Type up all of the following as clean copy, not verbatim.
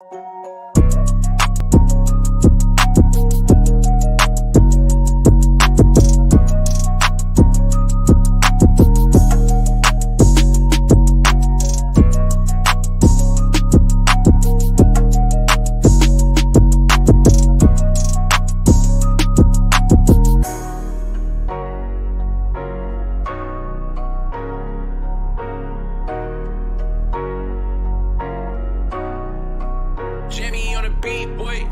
Jimmy on the beat, boy.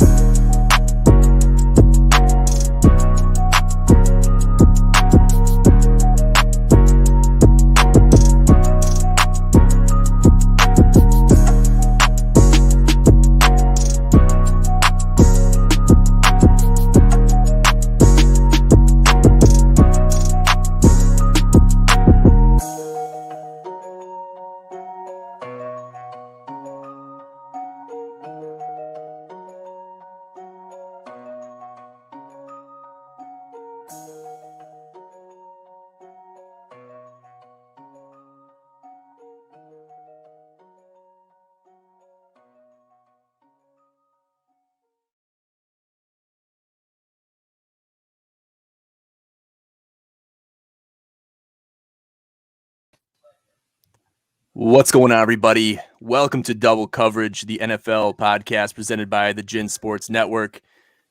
What's going on, everybody? Welcome to Double Coverage, the NFL podcast presented by the Gin Sports Network.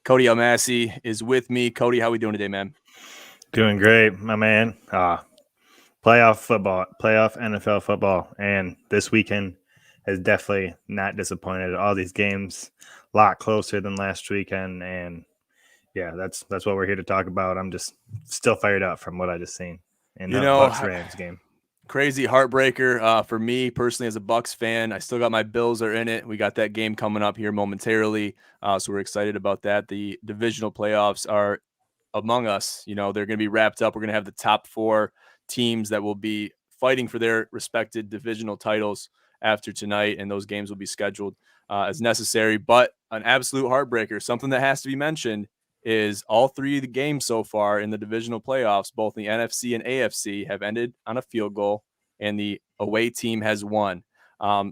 Cody Almasi is with me. Cody, how are we doing today, man? Doing great, my man. Playoff football, playoff NFL football, and this weekend has definitely not disappointed. All these games a lot closer than last weekend, and yeah, that's what we're here to talk about. I'm just still fired up from what I just seen in the Bucs-Rams game. Crazy heartbreaker for me personally as a Bucs fan. I still got my Bills are in it. We got that game coming up here momentarily, so we're excited about that. The divisional playoffs are among us. You know, they're going to be wrapped up. We're going to have the top 4 teams that will be fighting for their respected divisional titles after tonight, and those games will be scheduled as necessary. But an absolute heartbreaker, something that has to be mentioned, is all 3 of the games so far in the divisional playoffs, both in the NFC and AFC, have ended on a field goal, and the away team has won.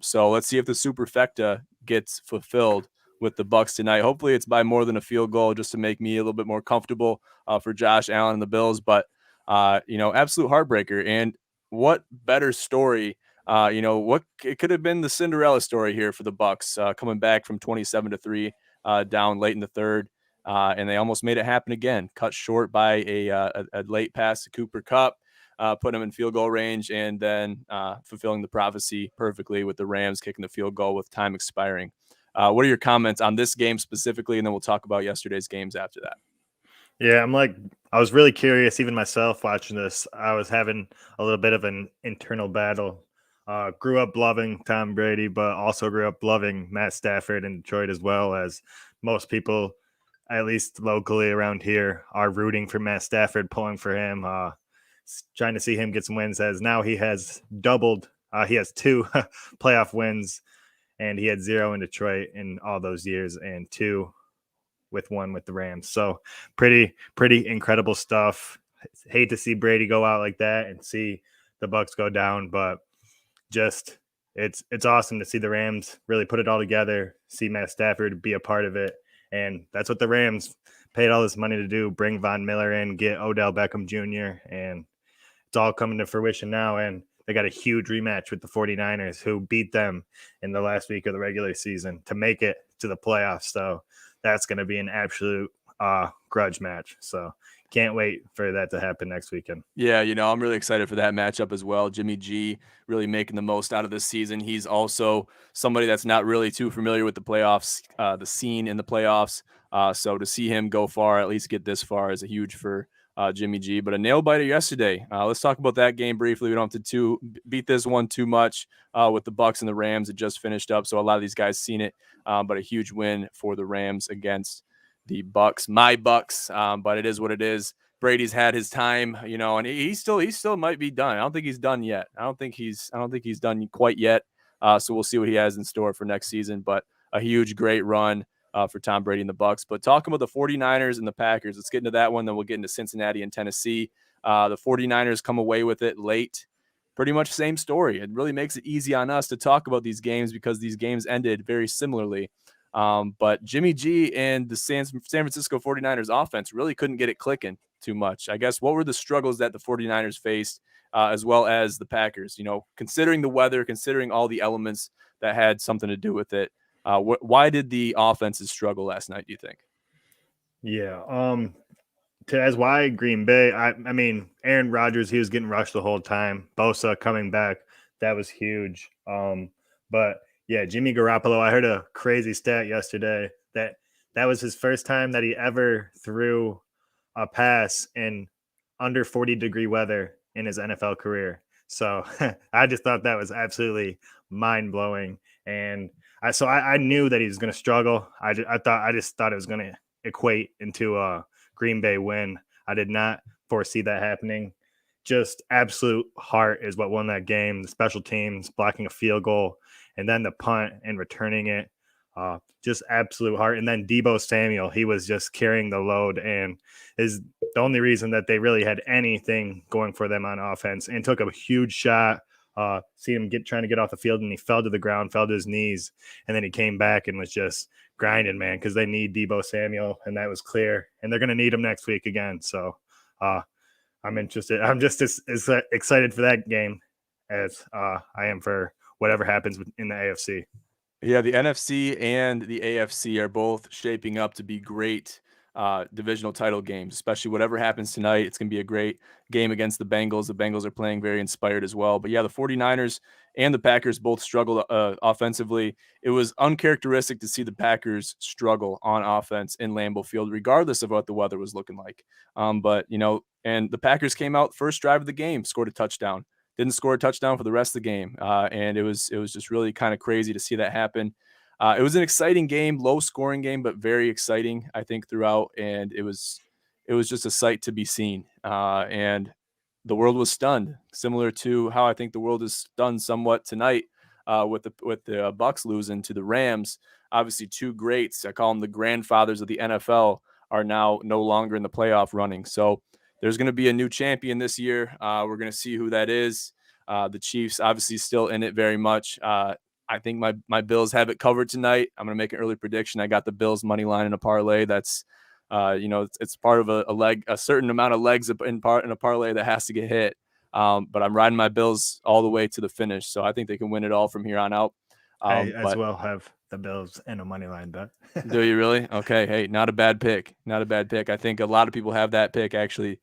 So let's see if the superfecta gets fulfilled with the Bucs tonight. Hopefully it's by more than a field goal, just to make me a little bit more comfortable for Josh Allen and the Bills. But, absolute heartbreaker. And what better story, it could have been the Cinderella story here for the Bucs, coming back from 27-3 down late in the third. And they almost made it happen again, cut short by a late pass to Cooper Kupp, put him in field goal range, and then fulfilling the prophecy perfectly with the Rams kicking the field goal with time expiring. What are your comments on this game specifically? And then we'll talk about yesterday's games after that. Yeah, I was really curious, even myself watching this. I was having a little bit of an internal battle. Grew up loving Tom Brady, but also grew up loving Matt Stafford in Detroit, as well as most people, at least locally around here, are rooting for Matt Stafford, pulling for him, trying to see him get some wins, as now he has doubled. He has 2 playoff wins, and he had 0 in Detroit in all those years, and 2 with 1 with the Rams. So pretty incredible stuff. Hate to see Brady go out like that and see the Bucs go down, but just it's awesome to see the Rams really put it all together, see Matt Stafford be a part of it. And that's what the Rams paid all this money to do, bring Von Miller in, get Odell Beckham Jr., and it's all coming to fruition now. And they got a huge rematch with the 49ers, who beat them in the last week of the regular season to make it to the playoffs. So that's going to be an absolute grudge match. So can't wait for that to happen next weekend. Yeah, I'm really excited for that matchup as well. Jimmy G really making the most out of this season. He's also somebody that's not really too familiar with the playoffs, the scene in the playoffs. So to see him go far, at least get this far, is a huge for Jimmy G. But a nail biter yesterday. Let's talk about that game briefly. We don't have to beat this one too much with the Bucs and the Rams. It just finished up, so a lot of these guys seen it. But a huge win for the Rams against the Bucs, my Bucs. But it is what it is. Brady's had his time, and he still might be done. I don't think he's done yet. I don't think he's done quite yet. So we'll see what he has in store for next season. But a huge, great run for Tom Brady and the Bucs. But talking about the 49ers and the Packers, let's get into that one. Then we'll get into Cincinnati and Tennessee. The 49ers come away with it late pretty much same story. It really makes it easy on us to talk about these games because these games ended very similarly. But Jimmy G and the San Francisco 49ers offense really couldn't get it clicking too much. I guess what were the struggles that the 49ers faced as well as the Packers? Considering the weather, considering all the elements that had something to do with it, why did the offenses struggle last night, do you think? Yeah. As why Green Bay, I mean, Aaron Rodgers, he was getting rushed the whole time. Bosa coming back, that was huge. But yeah, Jimmy Garoppolo, I heard a crazy stat yesterday that was his first time that he ever threw a pass in under 40-degree weather in his NFL career. So I just thought that was absolutely mind blowing. And I knew that he was going to struggle. I just thought it was going to equate into a Green Bay win. I did not foresee that happening. Just absolute heart is what won that game. The special teams blocking a field goal and then the punt and returning it. Just absolute heart. And then Deebo Samuel, he was just carrying the load and is the only reason that they really had anything going for them on offense, and took a huge shot. See him trying to get off the field, and he fell to the ground, fell to his knees, and then he came back and was just grinding, man, because they need Deebo Samuel, and that was clear. And they're going to need him next week again. So I'm interested. I'm just as excited for that game as I am for whatever happens in the AFC. Yeah, the NFC and the AFC are both shaping up to be great divisional title games, especially whatever happens tonight. It's going to be a great game against the Bengals. The Bengals are playing very inspired as well. But yeah, the 49ers and the Packers both struggled offensively. It was uncharacteristic to see the Packers struggle on offense in Lambeau Field, regardless of what the weather was looking like. But and the Packers came out first drive of the game, scored a touchdown. Didn't score a touchdown for the rest of the game. And it was just really kind of crazy to see that happen. It was an exciting game, low scoring game, but very exciting, I think, throughout. And it was just a sight to be seen. And the world was stunned, similar to how I think the world is stunned somewhat tonight with the Bucs losing to the Rams. Obviously, two greats, I call them the grandfathers of the NFL, are now no longer in the playoff running. So there's going to be a new champion this year. We're going to see who that is. The Chiefs obviously still in it very much. I think my Bills have it covered tonight. I'm going to make an early prediction. I got the Bills money line in a parlay. That's it's part of a certain amount of legs in a parlay that has to get hit. But I'm riding my Bills all the way to the finish. So I think they can win it all from here on out. I as well have the Bills and a money line bet. Do you really? Okay. Hey, not a bad pick. Not a bad pick. I think a lot of people have that pick actually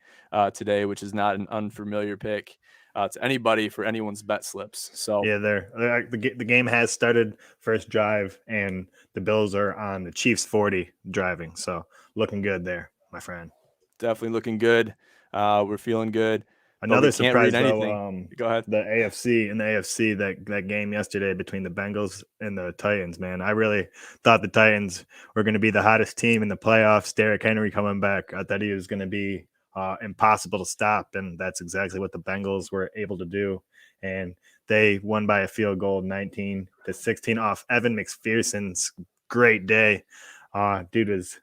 today, which is not an unfamiliar pick to anybody for anyone's bet slips. So yeah, the game has started first drive, and the Bills are on the Chiefs 40 driving. So looking good there, my friend. Definitely looking good. We're feeling good. Another surprise, though, go ahead. The AFC, that game yesterday between the Bengals and the Titans, man. I really thought the Titans were going to be the hottest team in the playoffs. Derrick Henry coming back. I thought he was going to be impossible to stop, and that's exactly what the Bengals were able to do. And they won by a field goal, 19-16, off Evan McPherson's great day. Dude was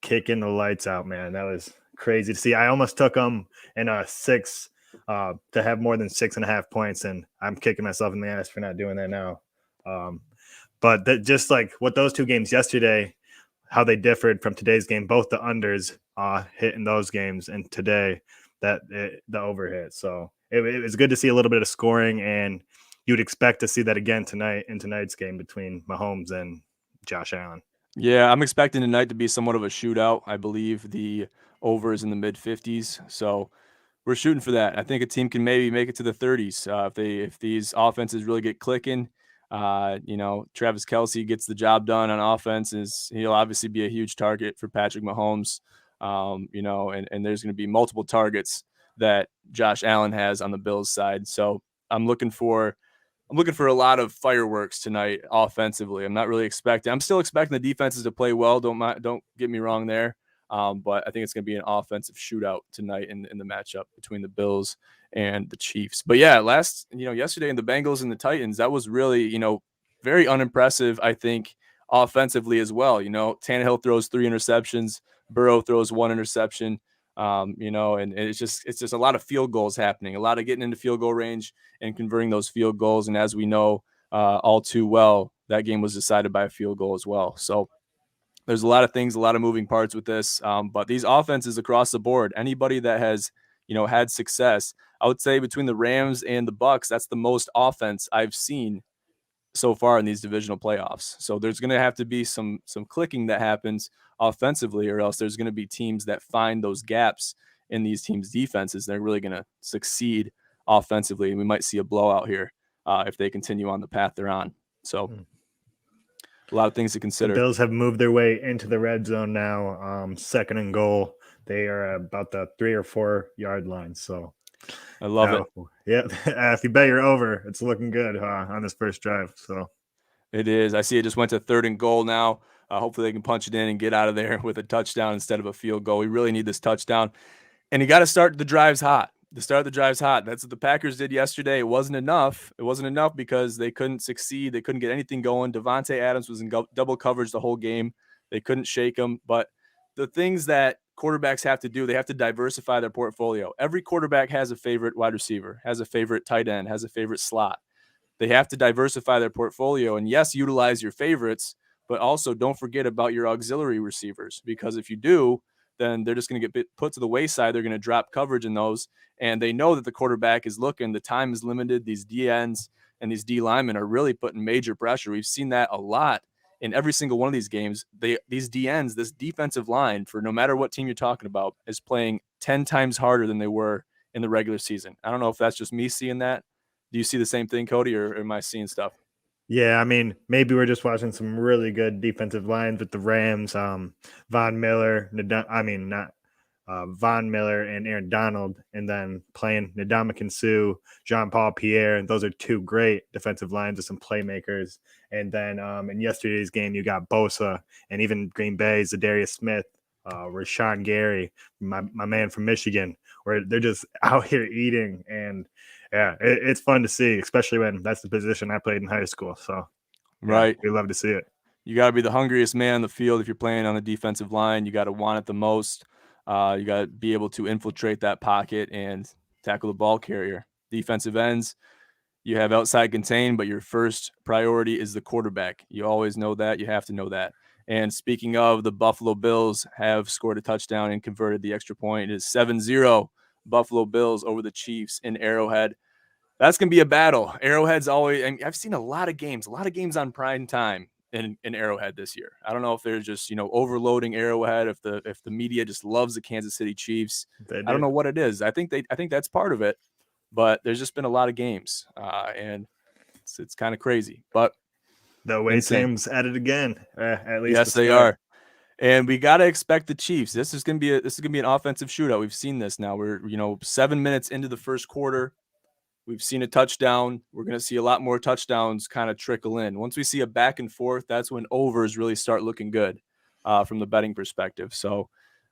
kicking the lights out, man. That was crazy to see. I almost took them in a 6 to have more than 6.5 points, and I'm kicking myself in the ass for not doing that now. But just like what those two games yesterday, how they differed from today's game, both the unders hit in those games, and today the over hit. So it was good to see a little bit of scoring, and you'd expect to see that again tonight in tonight's game between Mahomes and Josh Allen. Yeah, I'm expecting tonight to be somewhat of a shootout. I believe the over is in the mid 50s. So we're shooting for that. I think a team can maybe make it to the 30s if these offenses really get clicking. Travis Kelce gets the job done on offense. He'll obviously be a huge target for Patrick Mahomes. And there's going to be multiple targets that Josh Allen has on the Bills side. So I'm looking for a lot of fireworks tonight offensively. I'm still expecting the defenses to play well. Don't get me wrong there. But I think it's going to be an offensive shootout tonight in the matchup between the Bills and the Chiefs. But yeah, yesterday in the Bengals and the Titans, that was really, very unimpressive, I think, offensively as well. Tannehill throws 3 interceptions. Burrow throws 1 interception. And it's just a lot of field goals happening, a lot of getting into field goal range and converting those field goals. And as we know all too well, that game was decided by a field goal as well. So there's a lot of things, a lot of moving parts with this. But these offenses across the board, anybody that has, had success, I would say between the Rams and the Bucks, that's the most offense I've seen so far in these divisional playoffs. So there's going to have to be some clicking that happens offensively, or else there's going to be teams that find those gaps in these teams' defenses. They're really going to succeed offensively, and we might see a blowout here if they continue on the path they're on. So a lot of things to consider. The Bills have moved their way into the red zone now. Second and goal. They are about the 3 or 4 yard line. So I love it. Yeah. If you bet you're over, it's looking good on this first drive. So it is. I see it just went to 3rd and goal now. Hopefully they can punch it in and get out of there with a touchdown instead of a field goal. We really need this touchdown. And you got to start the drives hot. That's what the Packers did yesterday. It wasn't enough. It wasn't enough because they couldn't succeed. They couldn't get anything going. Devontae Adams was in double coverage the whole game. They couldn't shake him. But the things that quarterbacks have to do, they have to diversify their portfolio. Every quarterback has a favorite wide receiver, has a favorite tight end, has a favorite slot. They have to diversify their portfolio. And yes, utilize your favorites, but also don't forget about your auxiliary receivers, because if you do, then they're just going to get put to the wayside. They're going to drop coverage in those. And they know that the quarterback is looking. The time is limited. These DNs and these D linemen are really putting major pressure. We've seen that a lot in every single one of these games. These DNs, this defensive line, for no matter what team you're talking about, is playing 10 times harder than they were in the regular season. I don't know if that's just me seeing that. Do you see the same thing, Cody, or am I seeing stuff? Yeah, I mean, maybe we're just watching some really good defensive lines with the Rams. Von Miller, Von Miller and Aaron Donald, and then playing Ndamukong Suh, Jean-Paul Pierre, and those are 2 great defensive lines with some playmakers. And then in yesterday's game, you got Bosa, and even Green Bay's Zadarius Smith, Rashawn Gary, my man from Michigan, where they're just out here eating. And yeah, it's fun to see, especially when that's the position I played in high school. So right, we love to see it. You got to be the hungriest man on the field if you're playing on the defensive line. You got to want it the most. You got to be able to infiltrate that pocket and tackle the ball carrier. Defensive ends, you have outside contain, but your first priority is the quarterback. You always know that. You have to know that. And speaking of, the Buffalo Bills have scored a touchdown and converted the extra point. It is 7-0 Buffalo Bills over the Chiefs in Arrowhead. That's going to be a battle. Arrowhead's always, and I've seen a lot of games on prime time in Arrowhead this year. I don't know if they're just, overloading Arrowhead, if the media just loves the Kansas City Chiefs. I don't know what it is. I think that's part of it, but there's just been a lot of games, and it's kind of crazy. But the away team's at it again. At least yes, they are. And we got to expect the Chiefs. This is going to be an offensive shootout. We've seen this now. We're 7 minutes into the first quarter. We've seen a touchdown. We're going to see a lot more touchdowns kind of trickle in. Once we see a back and forth, that's when overs really start looking good from the betting perspective. So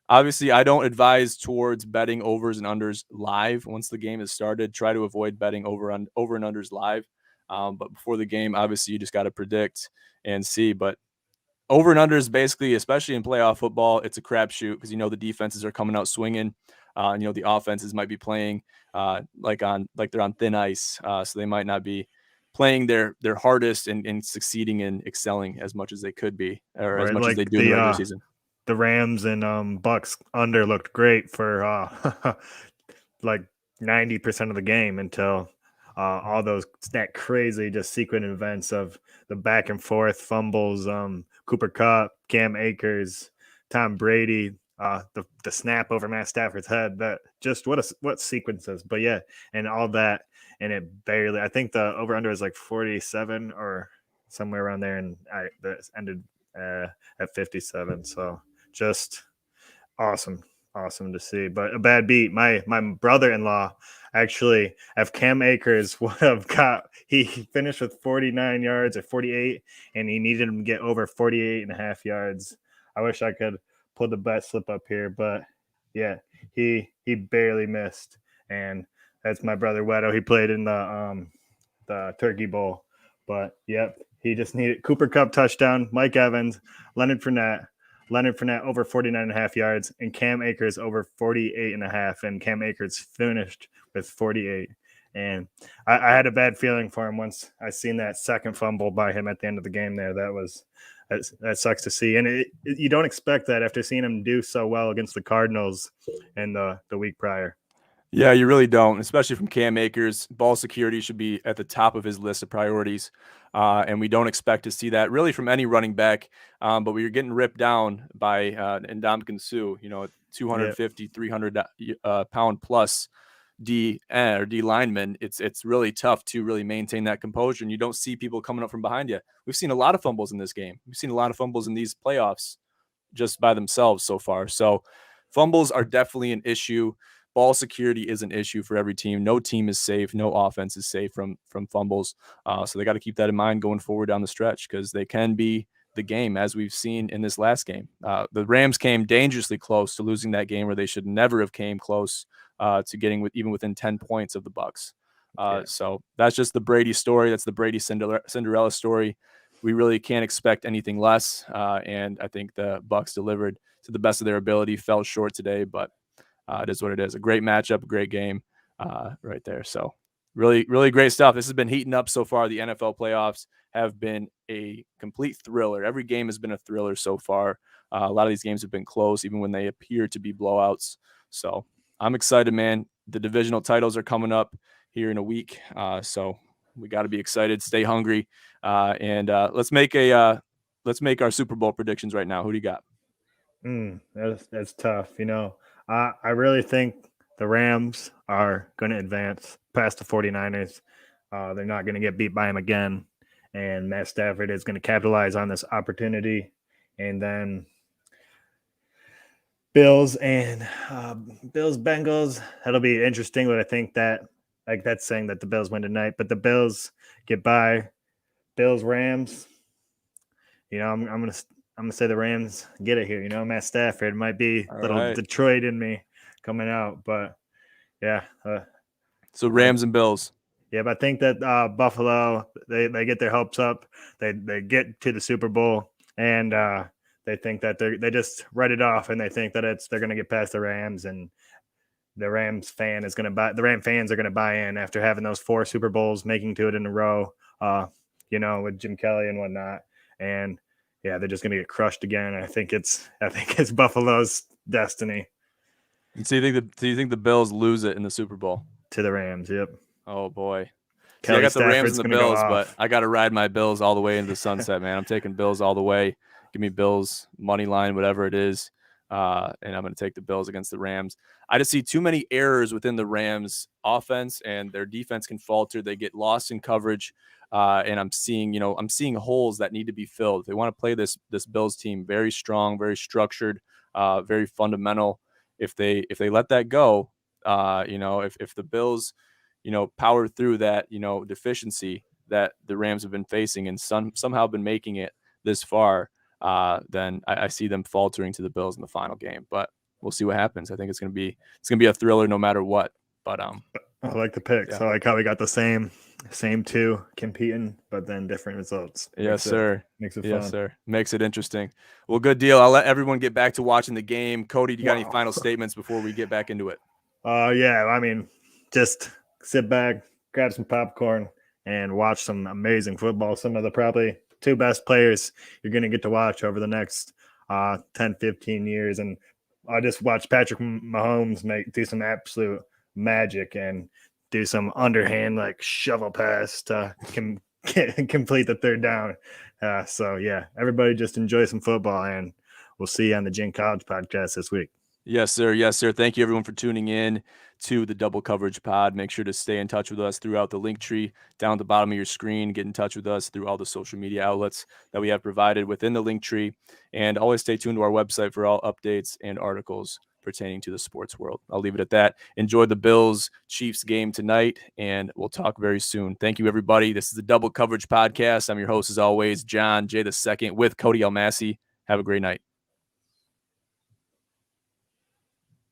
obviously I don't advise towards betting overs and unders live. Once the game has started, try to avoid betting over and unders live. But before the game, obviously you just got to predict and see. But over and unders, basically, especially in playoff football, it's a crapshoot because the defenses are coming out swinging. The offenses might be playing like they're on thin ice, so they might not be playing their hardest and succeeding and excelling as much as they could be, or as much as they do in the regular season. The Rams and Bucks under looked great for like 90% of the game until all that crazy just sequent events of the back and forth fumbles, Cooper Kupp, Cam Akers, Tom Brady, the snap over Matt Stafford's head. That just what sequences. But yeah, and all that, and it barely. I think the over under is like 47 or somewhere around there, and that ended at 57. So just awesome to see. But a bad beat. My brother-in-law actually, if Cam Akers would have he finished with 49 yards or 48, and he needed him to get over 48 and a half yards. I wish I could pull the bet slip up here, but yeah, he barely missed. And that's my brother Wedo. He played in the Turkey Bowl. But yep, he just needed Cooper Kupp touchdown, Mike Evans, Leonard Fournette, Leonard Fournette over 49.5 yards, and Cam Akers over 48.5. And Cam Akers finished with 48. And I had a bad feeling for him once I seen that second fumble by him at the end of the game there. That sucks to see. And you don't expect that after seeing him do so well against the Cardinals in the week prior. Yeah, you really don't, especially from Cam Akers. Ball security should be at the top of his list of priorities, and we don't expect to see that really from any running back. But we are getting ripped down by Ndamukong Suh, 250, 300 pound plus D lineman. It's really tough to really maintain that composure, and you don't see people coming up from behind you. We've seen a lot of fumbles in this game. We've seen a lot of fumbles in these playoffs just by themselves so far. So fumbles are definitely an issue. Ball security is an issue for every team. No team is safe. No offense is safe from fumbles. So they got to keep that in mind going forward down the stretch, because they can be the game, as we've seen in this last game. The Rams came dangerously close to losing that game, where they should never have came close to getting even within 10 points of the Bucs. So that's just the Brady story. That's the Brady Cinderella story. We really can't expect anything less. And I think the Bucs delivered to the best of their ability. Fell short today, but it is what it is. A great matchup, a great game right there. So really, really great stuff. This has been heating up so far. The NFL playoffs have been a complete thriller. Every game has been a thriller so far. A lot of these games have been close, even when they appear to be blowouts. So I'm excited, man. The divisional titles are coming up here in a week. So we got to be excited, stay hungry. And let's make our Super Bowl predictions right now. Who do you got? That's tough. I really think the Rams are going to advance past the 49ers. They're not going to get beat by them again. And Matt Stafford is going to capitalize on this opportunity. And then Bills Bengals, that'll be interesting. But I think that's saying that the Bills win tonight. But the Bills get by. Bills Rams. I'm gonna say the Rams get it here. Matt Stafford might be a little Detroit in me coming out, but yeah. So Rams and Bills. Yeah, but I think that Buffalo, they get their hopes up. They get to the Super Bowl, and they think that they just write it off, and they think that they're going to get past the Rams, and the Rams fans are going to buy in after having those 4 Super Bowls, making to it in a row. With Jim Kelly and whatnot, and yeah, they're just going to get crushed again. I think it's Buffalo's destiny. So you think the Bills lose it in the Super Bowl to the Rams? Yep. Oh boy. See, I got the Rams and the Bills, but I got to ride my Bills all the way into the sunset, man. I'm taking Bills all the way. Give me Bills money line, whatever it is, and I'm going to take the Bills against the Rams. I just see too many errors within the Rams offense, and their defense can falter. They get lost in coverage. And I'm seeing holes that need to be filled. They want to play this Bills team very strong, very structured, very fundamental. If they let that go, if the Bills, power through that, deficiency that the Rams have been facing and somehow been making it this far, then I see them faltering to the Bills in the final game. But we'll see what happens. I think it's gonna be a thriller no matter what. But I like the picks. Yeah. I like how we got the same 2 competing, but then different results. Yes, sir. Makes it fun. Yes, sir. Makes it interesting. Well, good deal. I'll let everyone get back to watching the game. Cody, do you got any final statements before we get back into it? Yeah. I mean, just sit back, grab some popcorn, and watch some amazing football. Some of the probably 2 best players you're going to get to watch over the next 10, 15 years. And I just watched Patrick Mahomes do some absolute magic and do some underhand shovel pass to complete the 3rd down. So yeah, everybody just enjoy some football, and we'll see you on the Gen College podcast this week. Yes, sir. Yes, sir. Thank you everyone for tuning in to the Double Coverage Pod. Make sure to stay in touch with us throughout the link tree down at the bottom of your screen. Get in touch with us through all the social media outlets that we have provided within the link tree, and always stay tuned to our website for all updates and articles pertaining to the sports world. I'll leave it at that. Enjoy the Bills-Chiefs game tonight, and we'll talk very soon. Thank you, everybody. This is the Double Coverage Podcast. I'm your host, as always, John J. II, with Cody Almasi. Have a great night.